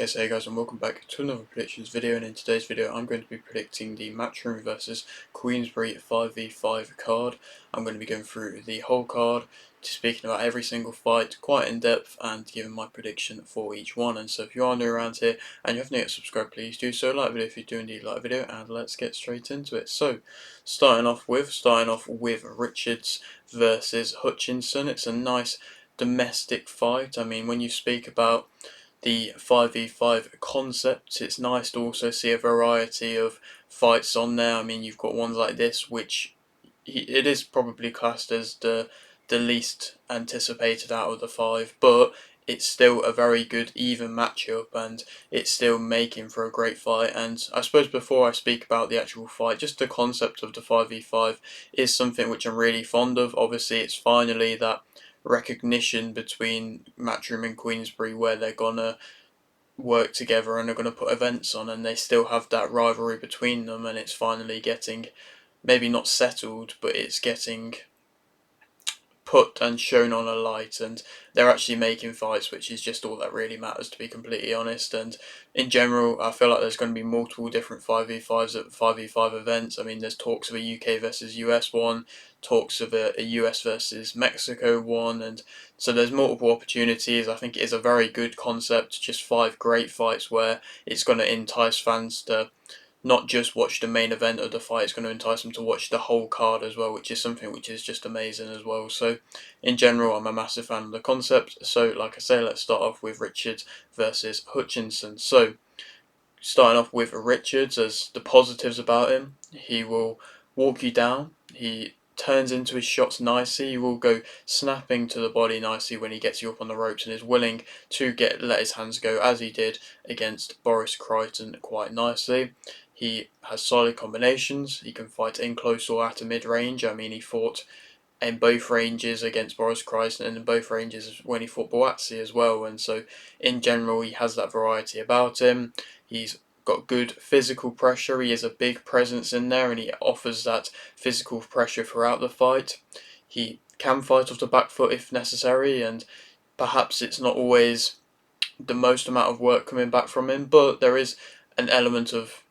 Okay, so hey guys, and welcome back to another predictions video, and in today's video I'm going to be predicting the Matchroom versus Queensberry 5v5 card. I'm going to be going through the whole card, speaking about every single fight quite in depth and giving my prediction for each one. And so if you are new around here and you haven't yet subscribed, please do so, like the video if you do indeed like the video, and let's get straight into it. So starting off with Richards versus Hutchinson. It's a nice domestic fight. I mean, when you speak about the 5v5 concept, it's nice to also see a variety of fights on there. I mean, you've got ones like this, which it is probably classed as the least anticipated out of the five, but it's still a very good even matchup, and it's still making for a great fight. And I suppose before I speak about the actual fight, just the concept of the 5v5 is something which I'm really fond of. Obviously, it's finally that recognition between Matchroom and Queensberry where they're gonna work together and are gonna put events on, and they still have that rivalry between them, and it's finally getting maybe not settled, but it's getting put and shown on a light, and they're actually making fights, which is just all that really matters, to be completely honest. And in general, I feel like there's going to be multiple different 5v5s at 5v5 events. I mean, there's talks of a UK versus US one, talks of a US versus Mexico one, and so there's multiple opportunities. I think it is a very good concept, just five great fights where it's going to entice fans to not just watch the main event of the fight, it's going to entice them to watch the whole card as well, which is something which is just amazing as well. So in general, I'm a massive fan of the concept. So like I say, let's start off with Richards versus Hutchinson. So starting off with Richards, as the positives about him, he will walk you down, he turns into his shots nicely, he will go snapping to the body nicely when he gets you up on the ropes, and is willing to let his hands go, as he did against Boris Crichton quite nicely. He has solid combinations, he can fight in close or at a mid-range. I mean, he fought in both ranges against Boris Crichton and in both ranges when he fought Boatsi as well, and so in general he has that variety about him. He's got good physical pressure, he is a big presence in there, and he offers that physical pressure throughout the fight. He can fight off the back foot if necessary, and perhaps it's not always the most amount of work coming back from him, but there is an element of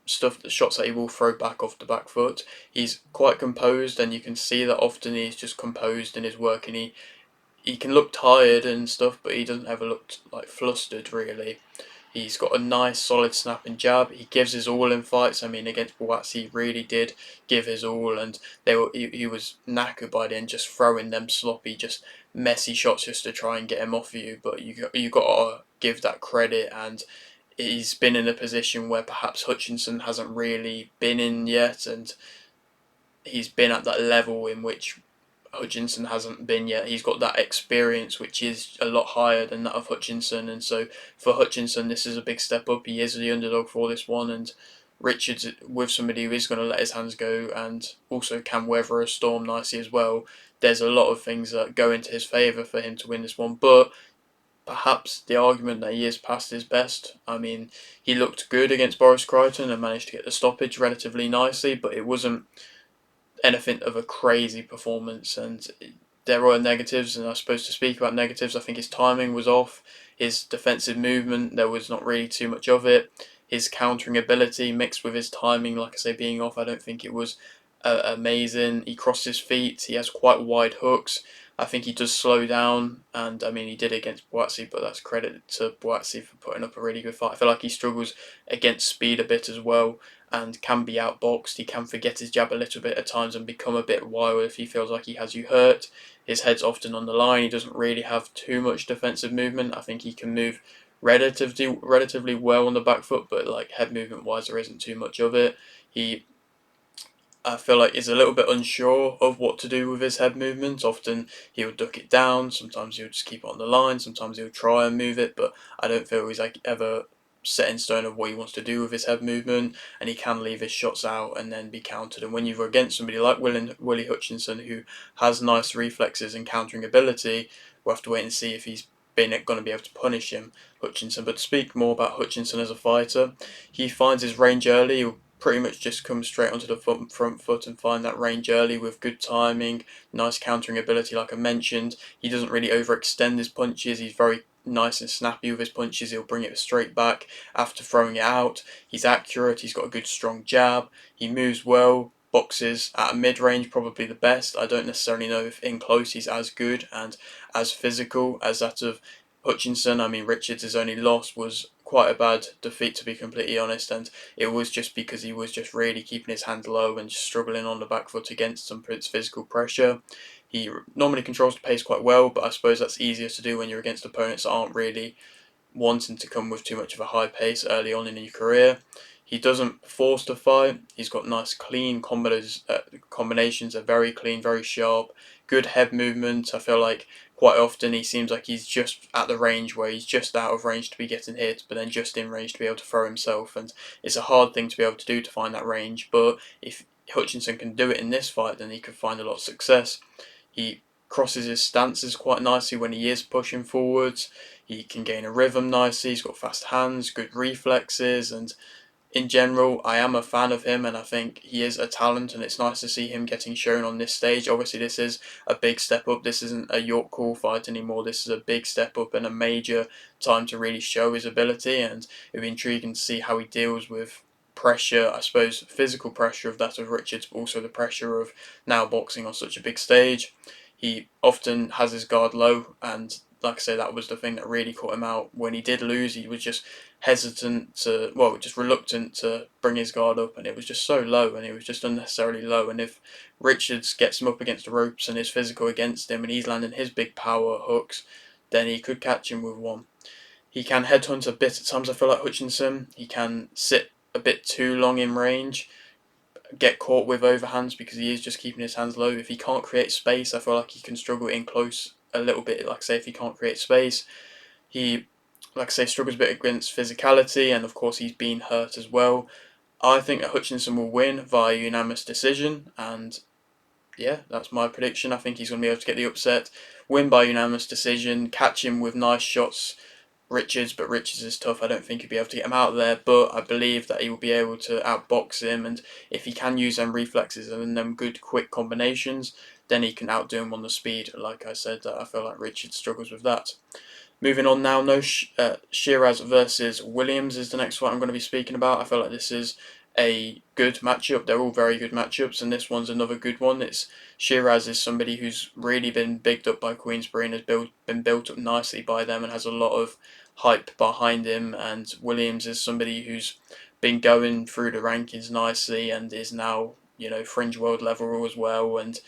shots that he will throw back off the back foot. He's quite composed, and you can see that often he's just composed in his work, and he can look tired and stuff, but he doesn't ever look like flustered really. He's got a nice solid snapping jab. He gives his all in fights. I mean, against Boatsi, he really did give his all, and he was knackered by the end, just throwing them sloppy, just messy shots just to try and get him off you. But you got to give that credit, and he's been in a position where perhaps Hutchinson hasn't really been in yet, and he's been at that level in which Hutchinson hasn't been yet. He's got that experience which is a lot higher than that of Hutchinson, and so for Hutchinson this is a big step up. He is the underdog for this one, and Richards with somebody who is going to let his hands go and also can weather a storm nicely as well. There's a lot of things that go into his favour for him to win this one, but perhaps the argument that he is past his best. I mean, he looked good against Boris Crichton and managed to get the stoppage relatively nicely, but it wasn't anything of a crazy performance, and there were negatives, and I suppose to speak about negatives, I think his timing was off, his defensive movement, there was not really too much of it, his countering ability mixed with his timing, like I say, being off, I don't think it was amazing. He crossed his feet, he has quite wide hooks. I think he does slow down, and I mean he did against Boatsi, but that's credit to Boatsi for putting up a really good fight. I feel like he struggles against speed a bit as well, and can be outboxed. He can forget his jab a little bit at times and become a bit wild if he feels like he has you hurt. His head's often on the line. He doesn't really have too much defensive movement. I think he can move relatively well on the back foot, but like head movement wise, there isn't too much of it. I feel like he's a little bit unsure of what to do with his head movement. Often he'll duck it down, sometimes he'll just keep it on the line, sometimes he'll try and move it, but I don't feel he's like ever set in stone of what he wants to do with his head movement, and he can leave his shots out and then be countered. And when you're against somebody like Willie Hutchinson, who has nice reflexes and countering ability, we'll have to wait and see if he's going to be able to punish him, Hutchinson. But to speak more about Hutchinson as a fighter, he finds his range early. He'll pretty much just come straight onto the front foot and find that range early with good timing, nice countering ability like I mentioned. He doesn't really overextend his punches. He's very nice and snappy with his punches. He'll bring it straight back after throwing it out. He's accurate. He's got a good strong jab. He moves well. Boxes at a mid-range probably the best. I don't necessarily know if in close he's as good and as physical as that of Hutchinson. I mean, Richards' only loss was quite a bad defeat, to be completely honest, and it was just because he was just really keeping his hand low and just struggling on the back foot against some physical pressure. He normally controls the pace quite well, but I suppose that's easier to do when you're against opponents that aren't really wanting to come with too much of a high pace early on in your career. He doesn't force the fight. He's got nice, clean combos. Combinations are very clean, very sharp. Good head movement. I feel like quite often he seems like he's just at the range where he's just out of range to be getting hit, but then just in range to be able to throw himself. And it's a hard thing to be able to do to find that range. But if Hutchinson can do it in this fight, then he could find a lot of success. He crosses his stances quite nicely when he is pushing forwards. He can gain a rhythm nicely. He's got fast hands, good reflexes, and in general, I am a fan of him, and I think he is a talent, and it's nice to see him getting shown on this stage. Obviously, this is a big step up. This isn't a York Hall fight anymore. This is a big step up and a major time to really show his ability, and it'll be intriguing to see how he deals with pressure, I suppose, physical pressure of that of Richards, but also the pressure of now boxing on such a big stage. He often has his guard low, and like I say, that was the thing that really caught him out. When he did lose, he was just hesitant to, well, just reluctant to bring his guard up, and it was just so low, and it was just unnecessarily low. And if Richards gets him up against the ropes and is physical against him, and he's landing his big power hooks, then he could catch him with one. He can headhunt a bit at times, I feel like Hutchinson. He can sit a bit too long in range, get caught with overhands because he is just keeping his hands low. If he can't create space, I feel like he can struggle in close a little bit. Like I say, if he can't create space, he, like I say, struggles a bit against physicality, and of course he's been hurt as well. I think that Hutchinson will win via unanimous decision, and yeah, that's my prediction. I think he's going to be able to get the upset, win by unanimous decision, catch him with nice shots, Richards, but Richards is tough. I don't think he'll be able to get him out of there, but I believe that he will be able to outbox him, and if he can use them reflexes and them good quick combinations, then he can outdo him on the speed. Like I said, I feel like Richards struggles with that. Moving on now, Shiraz versus Williams is the next fight I'm going to be speaking about. I feel like this is a good matchup. They're all very good matchups, and this one's another good one. It's Shiraz is somebody who's really been bigged up by Queensberry and has been built up nicely by them and has a lot of hype behind him. And Williams is somebody who's been going through the rankings nicely and is now, fringe world level as well. And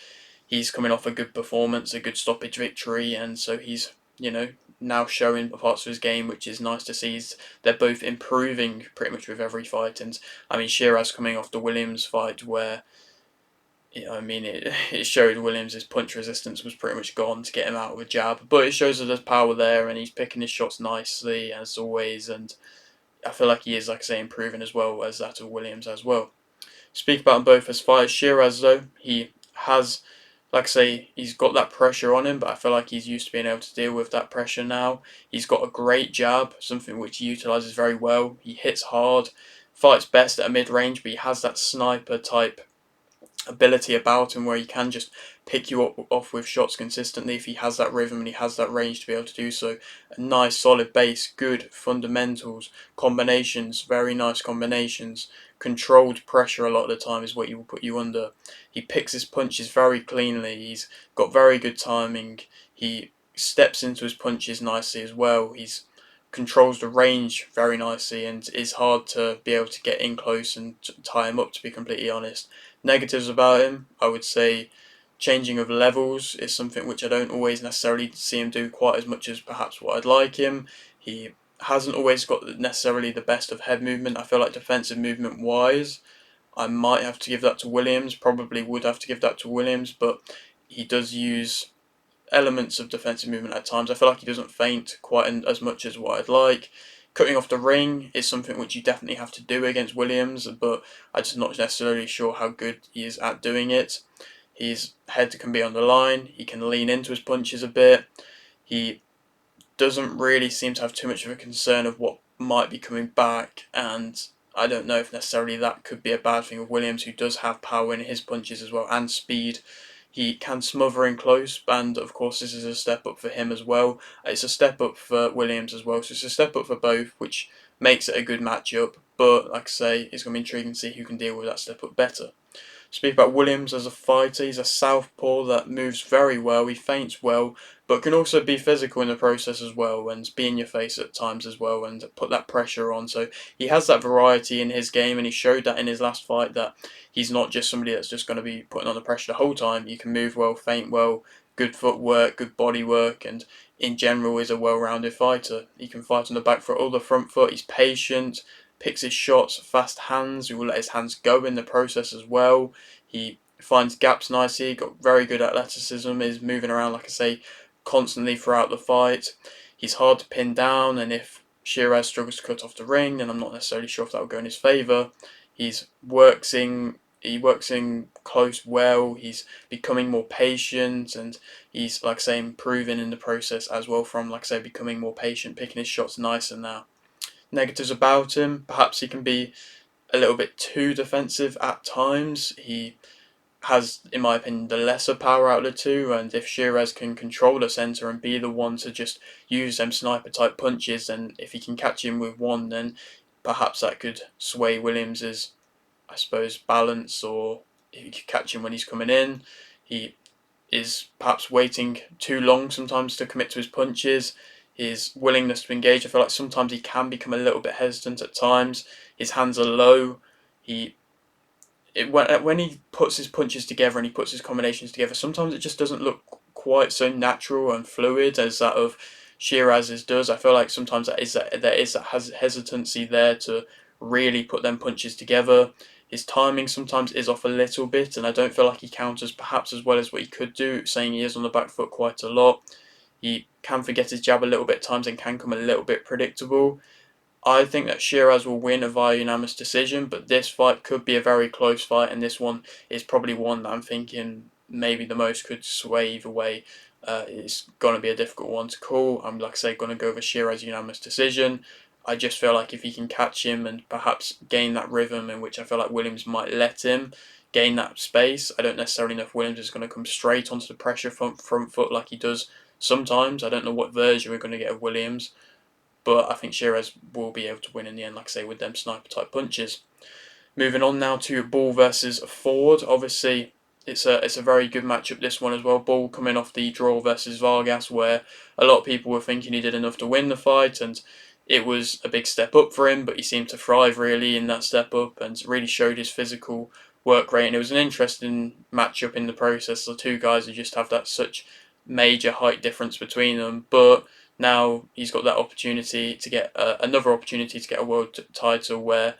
he's coming off a good performance, a good stoppage victory, and so he's, now showing parts of his game, which is nice to see. They're both improving pretty much with every fight, and I mean Shiraz coming off the Williams fight where, it showed Williams' punch resistance was pretty much gone to get him out with a jab, but it shows that there's power there, and he's picking his shots nicely as always, and I feel like he is, like I say, improving as well as that of Williams as well. Speak about them both as fighters. Shiraz, though, he has, like I say, he's got that pressure on him, but I feel like he's used to being able to deal with that pressure now. He's got a great jab, something which he utilises very well. He hits hard, fights best at a mid-range, but he has that sniper type ability about him where he can just pick you up off with shots consistently if he has that rhythm and he has that range to be able to do so. A nice solid base, good fundamentals, combinations, very nice combinations. Controlled pressure a lot of the time is what he will put you under. He picks his punches very cleanly. He's got very good timing. He steps into his punches nicely as well. He's controls the range very nicely and is hard to be able to get in close and tie him up, to be completely honest. Negatives about him, I would say changing of levels is something which I don't always necessarily see him do quite as much as perhaps what I'd like him. He hasn't always got necessarily the best of head movement. I feel like defensive movement wise, I might have to give that to Williams, probably would have to give that to Williams, but he does use elements of defensive movement at times. I feel like he doesn't feint quite as much as what I'd like. Cutting off the ring is something which you definitely have to do against Williams, but I'm just not necessarily sure how good he is at doing it. His head can be on the line, he can lean into his punches a bit, he doesn't really seem to have too much of a concern of what might be coming back, and I don't know if necessarily that could be a bad thing with Williams, who does have power in his punches as well and speed. He can smother in close, and of course this is a step up for him as well. It's a step up for Williams as well, so it's a step up for both, which makes it a good matchup. But like I say, it's going to be intriguing to see who can deal with that step up better. Speak about Williams as a fighter. He's a southpaw that moves very well. He feints well, but can also be physical in the process as well, and be in your face at times as well, and put that pressure on. So he has that variety in his game, and he showed that in his last fight that he's not just somebody that's just going to be putting on the pressure the whole time. You can move well, feint well, good footwork, good body work, and in general is a well-rounded fighter. He can fight on the back foot or the front foot. He's patient, picks his shots, fast hands. He will let his hands go in the process as well. He finds gaps nicely, got very good athleticism, is moving around, like I say, constantly throughout the fight. He's hard to pin down, and if Shiraz struggles to cut off the ring, then I'm not necessarily sure if that will go in his favour. He works in close well, he's becoming more patient, and he's, like I say, improving in the process as well from, like I say, becoming more patient, picking his shots nicer now. Negatives about him, perhaps he can be a little bit too defensive at times. He has, in my opinion, the lesser power out of the two, and if Shiraz can control the centre and be the one to just use them sniper type punches, and if he can catch him with one, then perhaps that could sway Williams's, I suppose, balance, or if he could catch him when he's coming in. He is perhaps waiting too long sometimes to commit to his punches. His willingness to engage, I feel like sometimes he can become a little bit hesitant at times. His hands are low. He when he puts his punches together and he puts his combinations together, sometimes it just doesn't look quite so natural and fluid as that of Shiraz's does. I feel like sometimes there is that hesitancy there to really put them punches together. His timing sometimes is off a little bit, and I don't feel like he counters perhaps as well as what he could do, saying he is on the back foot quite a lot. He can forget his jab a little bit at times and can come a little bit predictable. I think that Shiraz will win via unanimous decision, but this fight could be a very close fight, and this one is probably one that I'm thinking maybe the most could sway either way. It's going to be a difficult one to call. I'm, like I say, going to go with Shiraz unanimous decision. I just feel like if he can catch him and perhaps gain that rhythm in which I feel like Williams might let him gain that space, I don't necessarily know if Williams is going to come straight onto the pressure front foot like he does sometimes. I don't know what version we're going to get of Williams, but I think Shiraz will be able to win in the end, like I say, with them sniper type punches. Moving on now to Ball versus Ford. Obviously, it's a very good matchup, this one as well. Ball coming off the draw versus Vargas, where a lot of people were thinking he did enough to win the fight, and it was a big step up for him, but he seemed to thrive really in that step up and really showed his physical work rate. And it was an interesting matchup in the process. The two guys who just have that such major height difference between them, but now he's got that opportunity to get another opportunity to get a world title where,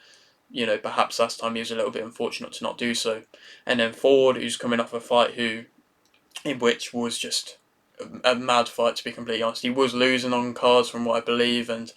you know, perhaps last time he was a little bit unfortunate to not do so. And then Ford, who's coming off a fight in which was just a mad fight, to be completely honest. He was losing on cards from what I believe, and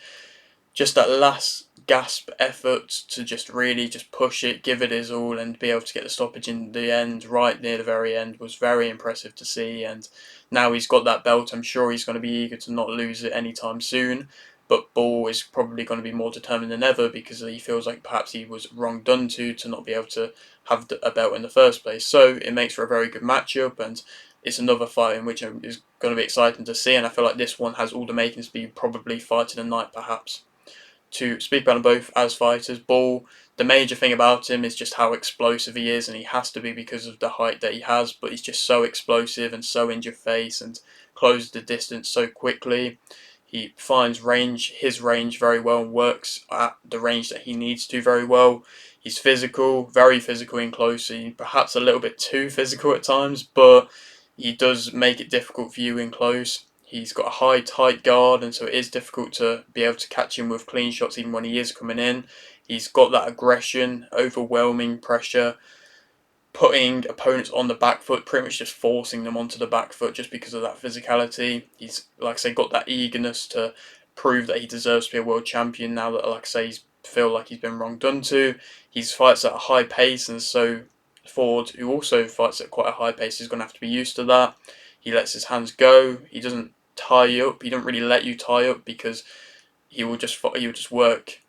just that last gasp effort to just really just push it, give it his all, and be able to get the stoppage in the end, right near the very end, was very impressive to see. And now he's got that belt, I'm sure he's going to be eager to not lose it anytime soon. But Ball is probably going to be more determined than ever because he feels like perhaps he was wrong done to not be able to have a belt in the first place. So it makes for a very good matchup, and it's another fight in which is going to be exciting to see. And I feel like this one has all the makings to be probably fight of the night, perhaps. To speak about them both as fighters, Ball, the major thing about him is just how explosive he is, and he has to be because of the height that he has, but he's just so explosive and so in your face and closes the distance so quickly. He finds his range very well, and works at the range that he needs to very well. He's physical, very physical in close, perhaps a little bit too physical at times, but he does make it difficult for you in close. He's got a high, tight guard, and so it is difficult to be able to catch him with clean shots even when he is coming in. He's got that aggression, overwhelming pressure, putting opponents on the back foot, pretty much just forcing them onto the back foot just because of that physicality. He's, like I say, got that eagerness to prove that he deserves to be a world champion now that, like I say, he's feel like he's been wrong done to. He fights at a high pace, and so Ford, who also fights at quite a high pace, is going to have to be used to that. He lets his hands go. He doesn't tie you up. He don't really let you tie up because he will just work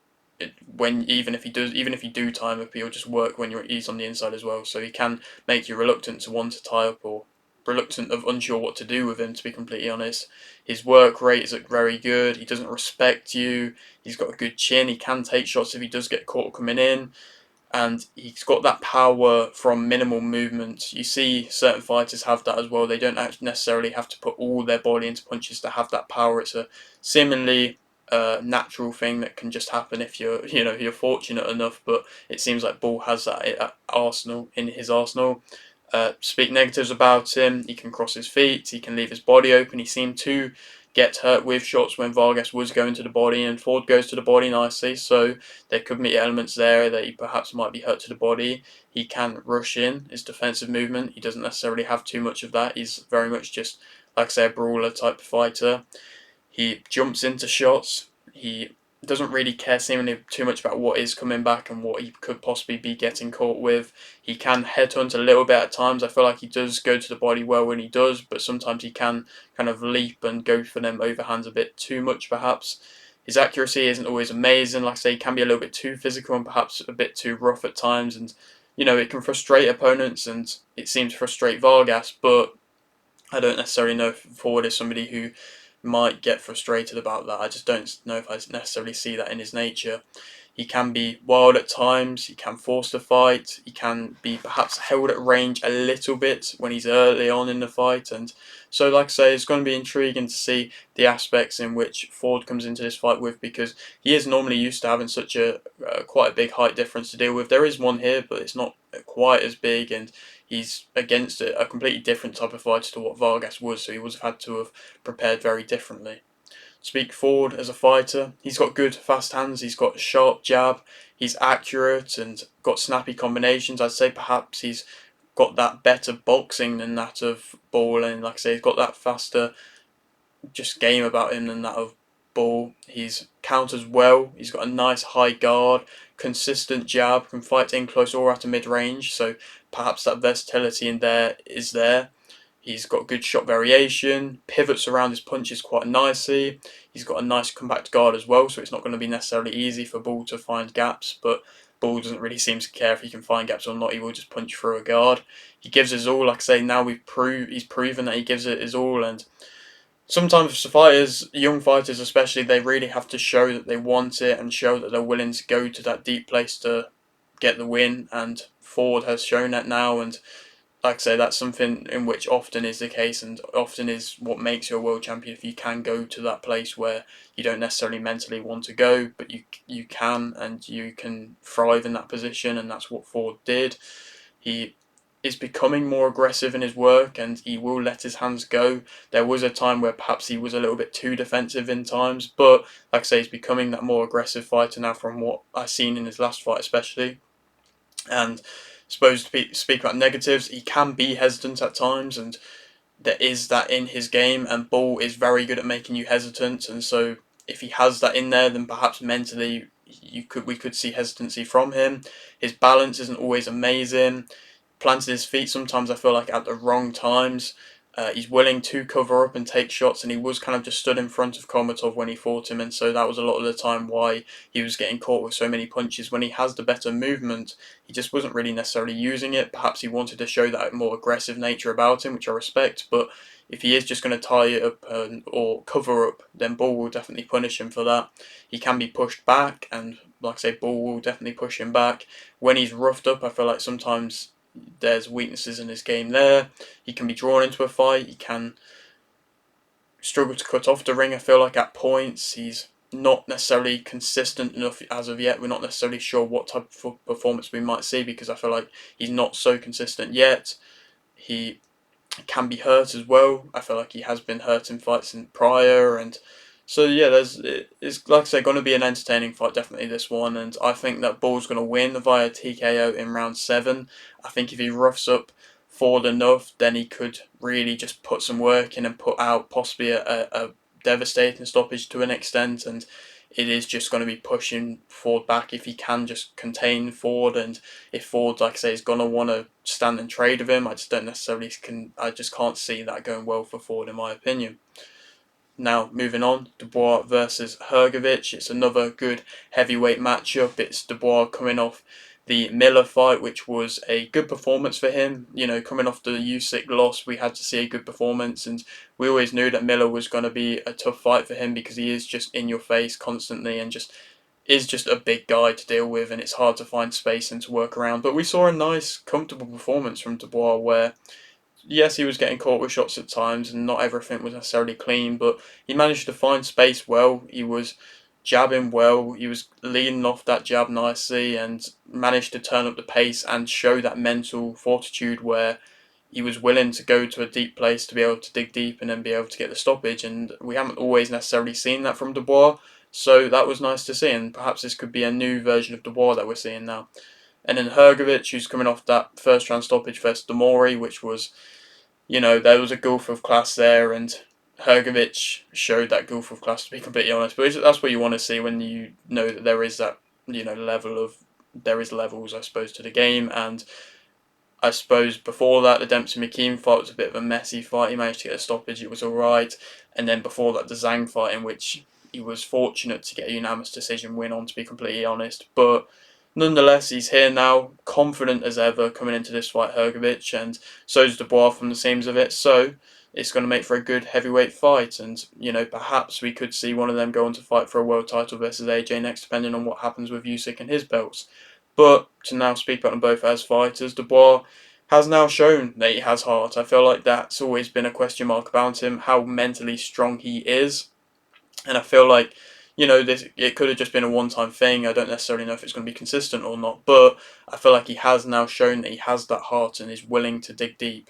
when even if you do tie him up, he'll just work when he's on the inside as well. So he can make you reluctant to want to tie up or reluctant of unsure what to do with him, to be completely honest. His work rate is very good. He doesn't respect you. He's got a good chin. He can take shots if he does get caught coming in, and he's got that power from minimal movement. You see certain fighters have that as well. They don't necessarily have to put all their body into punches to have that power. It's a seemingly natural thing that can just happen if you're fortunate enough. But it seems like Ball has that in his arsenal. Speak negatives about him. He can cross his feet. He can leave his body open. He seemed to get hurt with shots when Vargas was going to the body, and Ford goes to the body nicely. So there could be elements there that he perhaps might be hurt to the body. He can rush in his defensive movement. He doesn't necessarily have too much of that. He's very much just, like I say, a brawler type of fighter. He jumps into shots. He doesn't really care seemingly too much about what is coming back and what he could possibly be getting caught with. He can headhunt a little bit at times. I feel like he does go to the body well when he does, but sometimes he can kind of leap and go for them overhands a bit too much perhaps. His accuracy isn't always amazing. Like I say, he can be a little bit too physical and perhaps a bit too rough at times, and it can frustrate opponents, and it seems to frustrate Vargas, but I don't necessarily know if Ford is somebody who might get frustrated about that. I just don't know if I necessarily see that in his nature. He can be wild at times, he can force the fight, he can be perhaps held at range a little bit when he's early on in the fight, and so like I say, it's going to be intriguing to see the aspects in which Ford comes into this fight with, because he is normally used to having such a quite a big height difference to deal with. There is one here, but it's not quite as big, and he's against a completely different type of fighter to what Vargas was, so he would have had to have prepared very differently. Speak Ford as a fighter, he's got good fast hands, he's got a sharp jab, he's accurate and got snappy combinations. I'd say perhaps he's got that better boxing than that of Ball, and like I say, he's got that faster just game about him than that of Ball. He's counters well, he's got a nice high guard, consistent jab, can fight in close or at a mid-range, so perhaps that versatility in there is there. He's got good shot variation, pivots around his punches quite nicely. He's got a nice compact guard as well, so it's not going to be necessarily easy for Ball to find gaps, but Ball doesn't really seem to care if he can find gaps or not. He will just punch through a guard. He gives his all. Like I say, now he's proven that he gives it his all, and sometimes fighters, young fighters especially, they really have to show that they want it and show that they're willing to go to that deep place to get the win, and Ford has shown that now, and like I say, that's something in which often is the case and often is what makes you a world champion, if you can go to that place where you don't necessarily mentally want to go, but you can, and you can thrive in that position, and that's what Ford did. He is becoming more aggressive in his work, and he will let his hands go. There was a time where perhaps he was a little bit too defensive in times, but like I say, he's becoming that more aggressive fighter now from what I've seen in his last fight especially. And supposed to speak about negatives, he can be hesitant at times, and there is that in his game, and Ball is very good at making you hesitant, and so if he has that in there, then perhaps mentally we could see hesitancy from him. His balance isn't always amazing. Planted his feet sometimes, I feel like, at the wrong times. He's willing to cover up and take shots, and he was kind of just stood in front of Komatov when he fought him, and so that was a lot of the time why he was getting caught with so many punches. When he has the better movement, he just wasn't really necessarily using it. Perhaps he wanted to show that more aggressive nature about him, which I respect, but if he is just going to tie it up or cover up, then Ball will definitely punish him for that. He can be pushed back, and like I say, Ball will definitely push him back. When he's roughed up, I feel like sometimes there's weaknesses in his game there. He can be drawn into a fight. He can struggle to cut off the ring. I feel like at points he's not necessarily consistent enough as of yet. We're not necessarily sure what type of performance we might see, because I feel like he's not so consistent yet. He can be hurt as well. I feel like he has been hurt in fights in prior, and so yeah, it's like I say, going to be an entertaining fight, definitely this one, and I think that Ball's going to win via TKO in round 7. I think if he roughs up Ford enough, then he could really just put some work in and put out possibly a devastating stoppage to an extent, and it is just going to be pushing Ford back if he can just contain Ford, and if Ford, like I say, is going to want to stand and trade with him, I just don't necessarily I just can't see that going well for Ford in my opinion. Now, moving on, Dubois versus Hrgovic. It's another good heavyweight matchup. It's Dubois coming off the Miller fight, which was a good performance for him. You know, coming off the Usyk loss, we had to see a good performance, and we always knew that Miller was going to be a tough fight for him because he is just in your face constantly and just is just a big guy to deal with, and it's hard to find space and to work around. But we saw a nice, comfortable performance from Dubois where, yes, he was getting caught with shots at times, and not everything was necessarily clean, but he managed to find space well. He was jabbing well. He was leading off that jab nicely, and managed to turn up the pace and show that mental fortitude where he was willing to go to a deep place to be able to dig deep and then be able to get the stoppage. And we haven't always necessarily seen that from Dubois, so that was nice to see. And perhaps this could be a new version of Dubois that we're seeing now. And then Hrgović, who's coming off that first round stoppage versus Demori, which was, you know, there was a gulf of class there, and Hrgović showed that gulf of class, to be completely honest. But that's what you want to see when you know that there is that, you know, there is levels, I suppose, to the game. And I suppose before that, the Dempsey McKean fight was a bit of a messy fight. He managed to get a stoppage, it was alright. And then before that, the Zhang fight, in which he was fortunate to get a unanimous decision win on, to be completely honest. But nonetheless, he's here now, confident as ever coming into this fight, Hrgović, and so's Dubois from the seams of it. So it's going to make for a good heavyweight fight, and you know, perhaps we could see one of them go on to fight for a world title versus AJ next, depending on what happens with Usyk and his belts. But to now speak about them both as fighters, Dubois has now shown that he has heart. I feel like that's always been a question mark about him, how mentally strong he is. And I feel like, you know, this it could have just been a one-time thing. I don't necessarily know if it's going to be consistent or not, but I feel like he has now shown that he has that heart and is willing to dig deep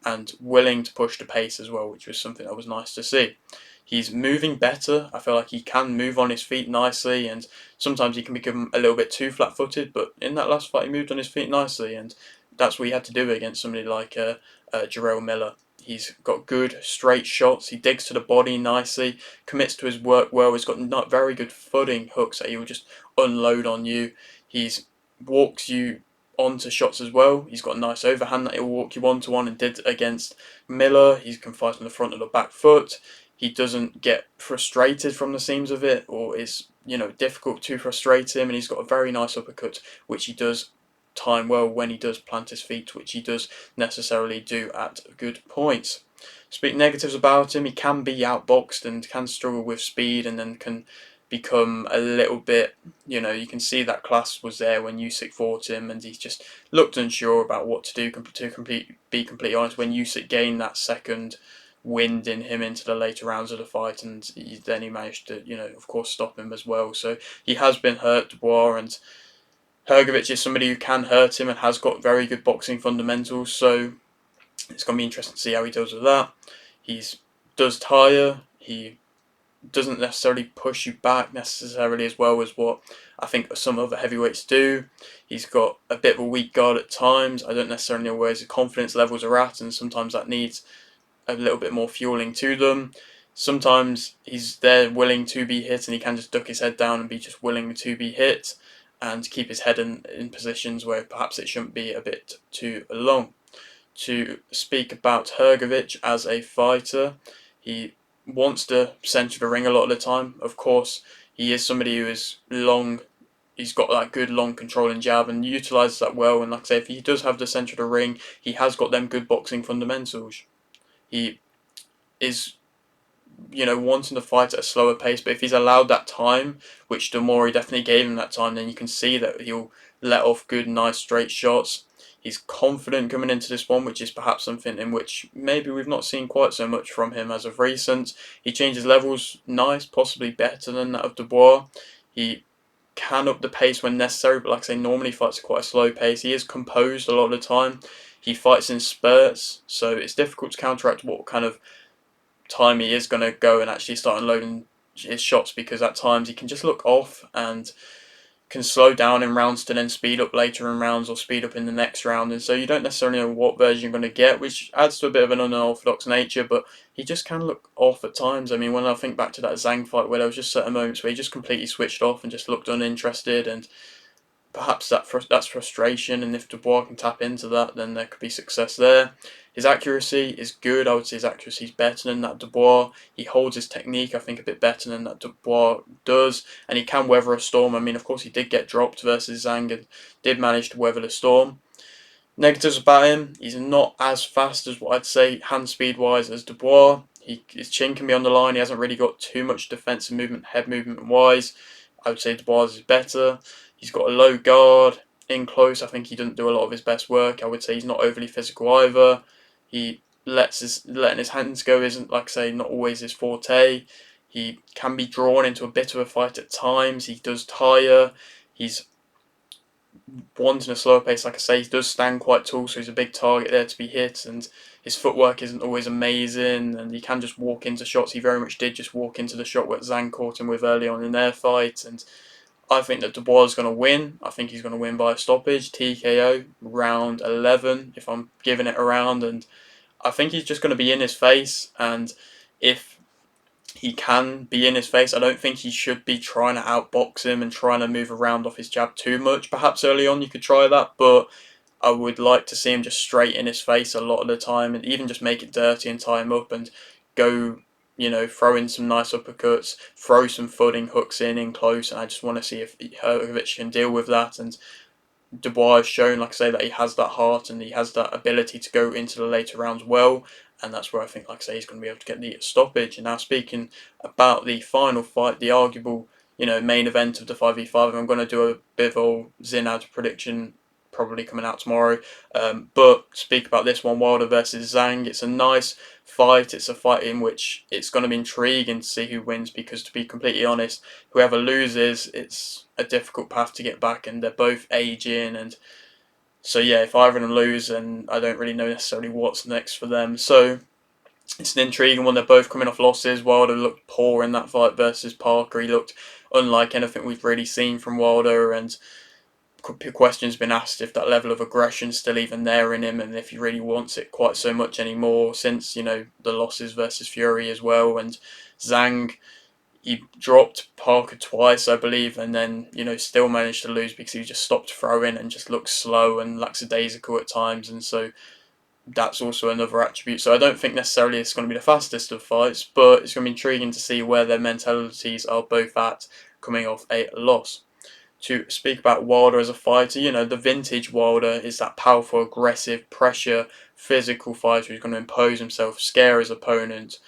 and willing to push the pace as well, which was something that was nice to see. He's moving better. I feel like he can move on his feet nicely, and sometimes he can become a little bit too flat-footed. But in that last fight, he moved on his feet nicely, and that's what he had to do against somebody like Jarrell Miller. He's got good straight shots. He digs to the body nicely, commits to his work well. He's got not very good footing hooks that he will just unload on you. He's walks you onto shots as well. He's got a nice overhand that he'll walk you one to one, and did against Miller. He can fight on the front of the back foot. He doesn't get frustrated from the seams of it, or is, you know, difficult to frustrate him. And he's got a very nice uppercut, which he does time well when he does plant his feet, which he does necessarily do at good points. Speak negatives about him, he can be outboxed and can struggle with speed, and then can become a little bit, you know, you can see that class was there when Usyk fought him, and he just looked unsure about what to do, be completely honest, when Usyk gained that second wind in him into the later rounds of the fight, and then he managed to, you know, of course, stop him as well. So he has been hurt, Dubois, and Hrgović is somebody who can hurt him and has got very good boxing fundamentals, so it's going to be interesting to see how he deals with that. He does tire, he doesn't necessarily push you back necessarily as well as what I think some other heavyweights do. He's got a bit of a weak guard at times. I don't necessarily know where his confidence levels are at, and sometimes that needs a little bit more fueling to them. Sometimes he's there willing to be hit, and he can just duck his head down and be just willing to be hit and keep his head in positions where perhaps it shouldn't be a bit too long. To speak about Hrgović as a fighter, he wants to centre the ring a lot of the time. Of course, he is somebody who is long. He's got that good long controlling jab and utilises that well. And like I say, if he does have the centre of the ring, he has got them good boxing fundamentals. He is, you know, wanting to fight at a slower pace, but if he's allowed that time, which Demori definitely gave him that time, then you can see that he'll let off good, nice, straight shots. He's confident coming into this one, which is perhaps something in which maybe we've not seen quite so much from him as of recent. He changes levels nice, possibly better than that of Dubois. He can up the pace when necessary, but like I say, normally fights at quite a slow pace. He is composed a lot of the time. He fights in spurts, so it's difficult to counteract what kind of time he is going to go and actually start unloading his shots, because at times he can just look off and can slow down in rounds to then speed up later in rounds, or speed up in the next round, and so you don't necessarily know what version you're going to get, which adds to a bit of an unorthodox nature, but he just can look off at times. I mean, when I think back to that Zhang fight where there was just certain moments where he just completely switched off and just looked uninterested, and perhaps that's frustration, and if Dubois can tap into that, then there could be success there. His accuracy is good. I would say his accuracy is better than that Dubois. He holds his technique, I think, a bit better than that Dubois does, and he can weather a storm. I mean, of course, he did get dropped versus Zhang and did manage to weather the storm. Negatives about him: he's not as fast as what I'd say hand speed wise as Dubois. His chin can be on the line. He hasn't really got too much defensive movement, head movement wise. I would say Dubois is better. He's got a low guard. In close, I think he doesn't do a lot of his best work. I would say he's not overly physical either. He letting his hands go isn't, like I say, not always his forte. He can be drawn into a bit of a fight at times. He does tire. He's wanting a slower pace, like I say. He does stand quite tall, so he's a big target there to be hit, and his footwork isn't always amazing, and he can just walk into shots. He very much did just walk into the shot what Zhang caught him with early on in their fight, and I think that Dubois is going to win. I think he's going to win by a stoppage, TKO, round 11, if I'm giving it a round, and I think he's just going to be in his face, and if he can be in his face, I don't think he should be trying to outbox him and trying to move around off his jab too much. Perhaps early on you could try that, but I would like to see him just straight in his face a lot of the time, and even just make it dirty and tie him up and go, throw in some nice uppercuts, throw some footing hooks in close, and I just want to see if Hrgovic can deal with that. And Dubois has shown, like I say, that he has that heart and he has that ability to go into the later rounds well, and that's where I think, like I say, he's going to be able to get the stoppage. And now speaking about the final fight, the arguable, main event of the 5v5, I'm going to do a Bivol Zinad prediction probably coming out tomorrow. But speak about this one, Wilder versus Zhang. It's a nice fight. It's a fight in which it's going to be intriguing to see who wins, because to be completely honest, whoever loses, it's a difficult path to get back, and they're both aging, and so yeah, if either of them lose, then I don't really know necessarily what's next for them. So it's an intriguing one. They're both coming off losses. Wilder looked poor in that fight versus Parker. He looked unlike anything we've really seen from Wilder, and questions been asked if that level of aggression is still even there in him, and if he really wants it quite so much anymore since, the losses versus Fury as well. And Zhang, he dropped Parker twice, I believe, and then, still managed to lose because he just stopped throwing and just looked slow and lackadaisical at times, and so that's also another attribute. So I don't think necessarily it's going to be the fastest of fights, but it's going to be intriguing to see where their mentalities are both at coming off a loss. To speak about Wilder as a fighter, the vintage Wilder is that powerful, aggressive, pressure, physical fighter who's going to impose himself, scare his opponent,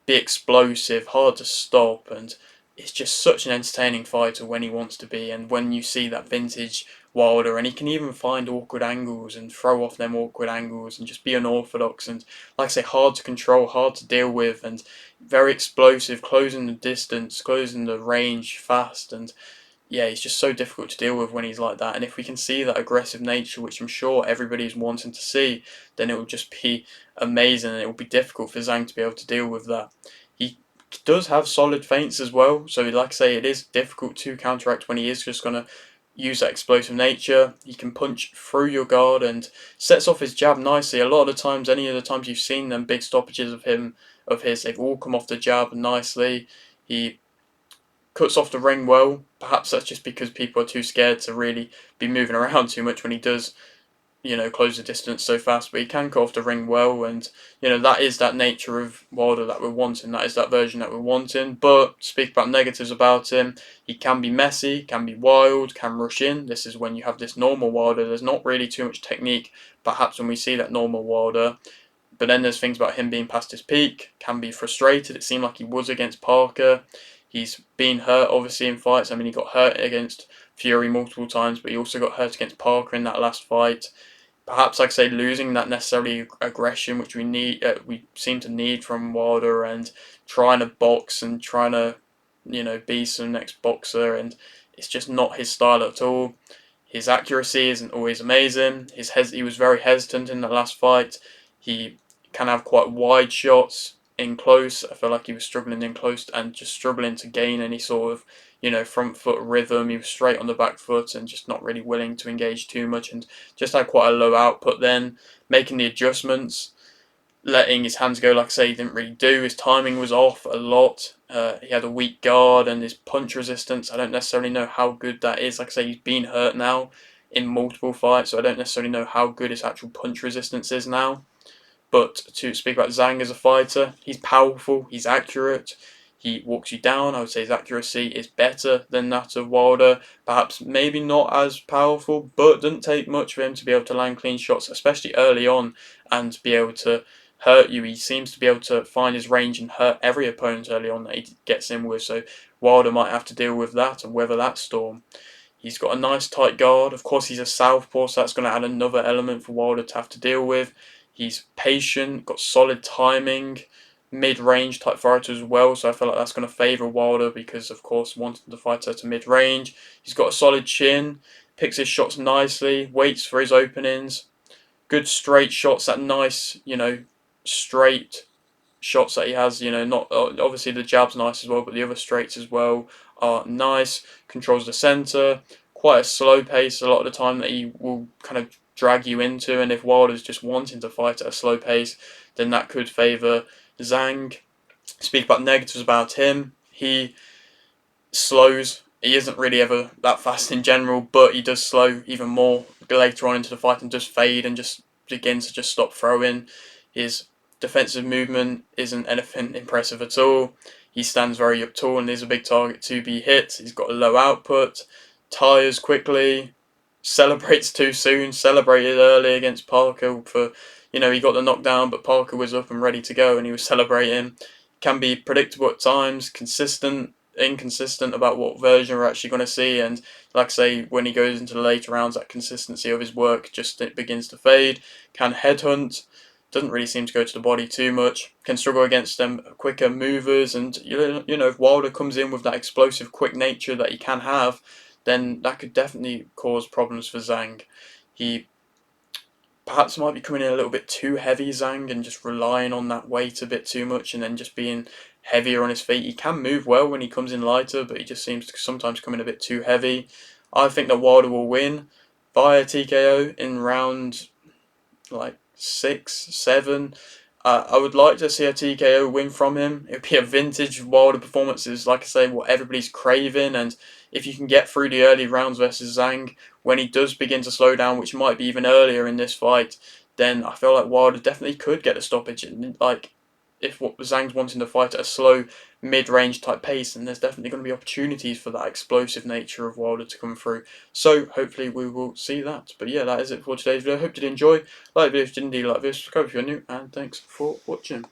be explosive, hard to stop, and it's just such an entertaining fighter when he wants to be. And when you see that vintage Wilder, and he can even find awkward angles and throw off them awkward angles and just be unorthodox and, like I say, hard to control, hard to deal with, and very explosive, closing the distance, closing the range fast, and yeah, he's just so difficult to deal with when he's like that. And if we can see that aggressive nature, which I'm sure everybody's wanting to see, then it will just be amazing, and it will be difficult for Zhang to be able to deal with that. He does have solid feints as well, so like I say, it is difficult to counteract when he is just going to use that explosive nature. He can punch through your guard and sets off his jab nicely. A lot of the times, any of the times you've seen them big stoppages of his, they've all come off the jab nicely. He cuts off the ring well. Perhaps that's just because people are too scared to really be moving around too much when he does, close the distance so fast. But he can cut off the ring well, and that is that nature of Wilder that we're wanting. That is that version that we're wanting. But speak about negatives about him: he can be messy, can be wild, can rush in. This is when you have this normal Wilder. There's not really too much technique, perhaps, when we see that normal Wilder. But then there's things about him being past his peak, can be frustrated. It seemed like he was against Parker. He's been hurt, obviously, in fights. I mean, he got hurt against Fury multiple times, but he also got hurt against Parker in that last fight. Perhaps, like I say, losing that necessarily aggression, which we seem to need from Wilder, and trying to box and trying to, be some next boxer, and it's just not his style at all. His accuracy isn't always amazing. He was very hesitant in the last fight. He can have quite wide shots in close. I feel like he was struggling in close and just struggling to gain any sort of, front foot rhythm. He was straight on the back foot and just not really willing to engage too much, and just had quite a low output then. Making the adjustments, letting his hands go, like I say, he didn't really do. His timing was off a lot. He had a weak guard, and his punch resistance, I don't necessarily know how good that is. Like I say, he's been hurt now in multiple fights, so I don't necessarily know how good his actual punch resistance is now. But to speak about Zhang as a fighter, he's powerful, he's accurate, he walks you down. I would say his accuracy is better than that of Wilder. Perhaps maybe not as powerful, but doesn't take much for him to be able to land clean shots, especially early on, and be able to hurt you. He seems to be able to find his range and hurt every opponent early on that he gets in with. So Wilder might have to deal with that and weather that storm. He's got a nice tight guard. Of course, he's a southpaw, so that's going to add another element for Wilder to have to deal with. He's patient, got solid timing, mid-range type fighter as well, so I feel like that's going to favour Wilder because, of course, wanting to fight at a mid-range. He's got a solid chin, picks his shots nicely, waits for his openings, good straight shots, that nice, straight shots that he has, not obviously the jab's nice as well, but the other straights as well are nice. Controls the centre, quite a slow pace a lot of the time that he will kind of drag you into, and if Wilder's just wanting to fight at a slow pace, then that could favour Zhang. Speak about negatives about him. He slows. He isn't really ever that fast in general, but he does slow even more later on into the fight and does fade and just begins to just stop throwing. His defensive movement isn't anything impressive at all. He stands very up tall and is a big target to be hit. He's got a low output, tires quickly, celebrates too soon, celebrated early against Parker for, he got the knockdown, but Parker was up and ready to go and he was celebrating. Can be predictable at times, consistent, inconsistent about what version we're actually going to see, and like I say, when he goes into the later rounds, that consistency of his work just begins to fade. Can headhunt, doesn't really seem to go to the body too much, can struggle against them quicker movers, and if Wilder comes in with that explosive quick nature that he can have, then that could definitely cause problems for Zhang. He perhaps might be coming in a little bit too heavy, Zhang, and just relying on that weight a bit too much and then just being heavier on his feet. He can move well when he comes in lighter, but he just seems to sometimes come in a bit too heavy. I think that Wilder will win via TKO in round like 6, 7. I would like to see a TKO win from him. It would be a vintage Wilder performance. It's like I say, what everybody's craving, and if you can get through the early rounds versus Zhang, when he does begin to slow down, which might be even earlier in this fight, then I feel like Wilder definitely could get a stoppage. And like, if what Zhang's wanting to fight at a slow, mid-range type pace, and there's definitely going to be opportunities for that explosive nature of Wilder to come through. So hopefully we will see that. But yeah, that is it for today's video. I hope you did enjoy. Like the video if you didn't, like this, subscribe if you're new, and thanks for watching.